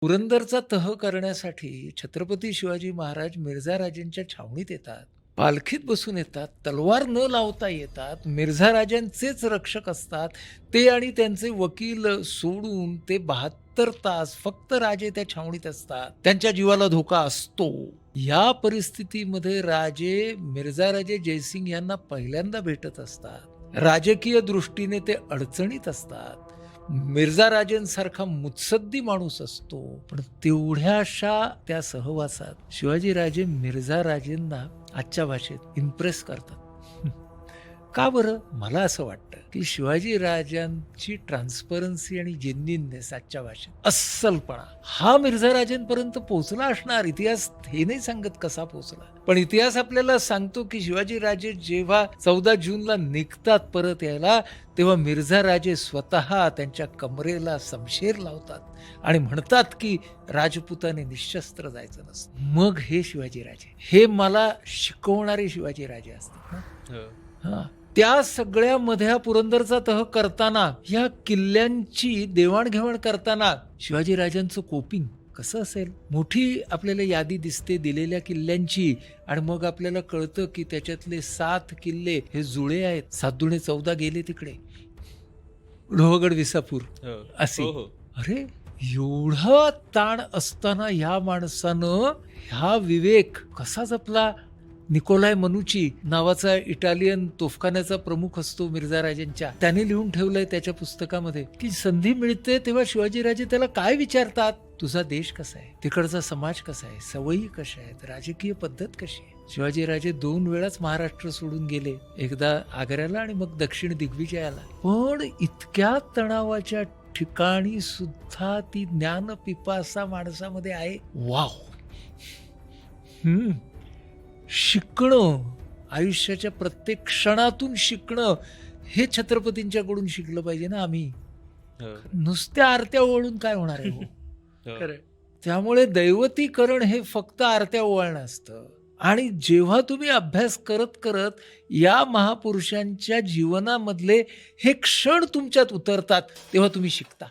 पुरंदरचा तह करण्यासाठी छत्रपती शिवाजी महाराज मिर्झा राजेंच्या छावणीत येतात. पालखीत बसून येतात, तलवार न लावता येतात. मिर्झा राजांचेच रक्षक असतात. ते आणि त्यांचे वकील सोडून ते 72 तास फक्त राजे त्या छावणीत असतात. त्यांच्या जीवाला धोका असतो. या परिस्थितीमध्ये राजे मिर्झा राजे जयसिंग यांना पहिल्यांदा भेटत असतात. राजकीय दृष्टीने ते अडचणीत असतात. मिर्झा राजेंसारखा मुत्सद्दी माणूस असतो, पण तेवढ्याशा त्या सहवासात शिवाजी राजे मिर्झा राजेंना आजच्या भाषेत इम्प्रेस करतात. का बरं? मला असं वाटतं, की शिवाजी राजांची ट्रान्सपरन्सी आणि जेन्युइननेस आजच्या भाषेत अस्सलपणा हा मिर्झा राजेंपर्यंत पोहोचला असणार. इतिहास हे नाही सांगत कसा पोहोचला. पण इतिहास आपल्याला सांगतो, की शिवाजी राजे जेव्हा 14 जूनला निघतात परत यायला, तेव्हा मिर्झा राजे स्वतः त्यांच्या कमरेला शमशेर लावतात आणि म्हणतात, की राजपुताने निशस्त्र जायचं नसतं. मग हे शिवाजी राजे, हे मला शिकवणारे शिवाजी राजे असतात ना. हां. त्या सगळ्यामध्ये हा पुरंदरचा तह करताना, ह्या किल्ल्यांची देवाणघेवाण करताना शिवाजी राजांचं कोपिंग कसं असेल? मोठी आपल्याला यादी दिसते दिलेल्या किल्ल्यांची आणि मग आपल्याला कळतं, की त्याच्यातले 7 किल्ले हे जुळे आहेत. 7 दुणे 14 गेले तिकडे. लोहगड, विसापूर असे. हो, हो. अरे, एवढा ताण असताना ह्या माणसानं हा विवेक कसा जपला? निकोलाय मनुची नावाचा इटालियन तोफखान्याचा प्रमुख असतो मिर्झा राजेंच्या, त्याने लिहून ठेवलंय त्याच्या पुस्तकामध्ये, की संधी मिळते तेव्हा शिवाजीराजे त्याला काय विचारतात? तुझा देश कसा आहे? तिकडचा समाज कसा आहे? सवयी कशा आहेत? राजकीय पद्धत कशी आहे? शिवाजीराजे 2 वेळाच महाराष्ट्र सोडून गेले. एकदा आग्र्याला आणि मग दक्षिण दिग्विजयाला. पण इतक्या तणावाच्या ठिकाणी सुद्धा ती ज्ञान पिपासा माणसामध्ये आहे. वाव! शिकणं, आयुष्याच्या प्रत्येक क्षणातून शिकणं, हे छत्रपतींच्याकडून शिकलं पाहिजे ना आम्ही. हो, नुसत्या आरत्या ओवाळून काय होणार आहे हो? हो. खरंय. त्यामुळे दैवतीकरण हे फक्त आरत्या ओवाळणं असतं. आणि जेव्हा तुम्ही अभ्यास करत करत या महापुरुषांच्या जीवनामधले हे क्षण तुमच्यात उतरतात, तेव्हा तुम्ही शिकता.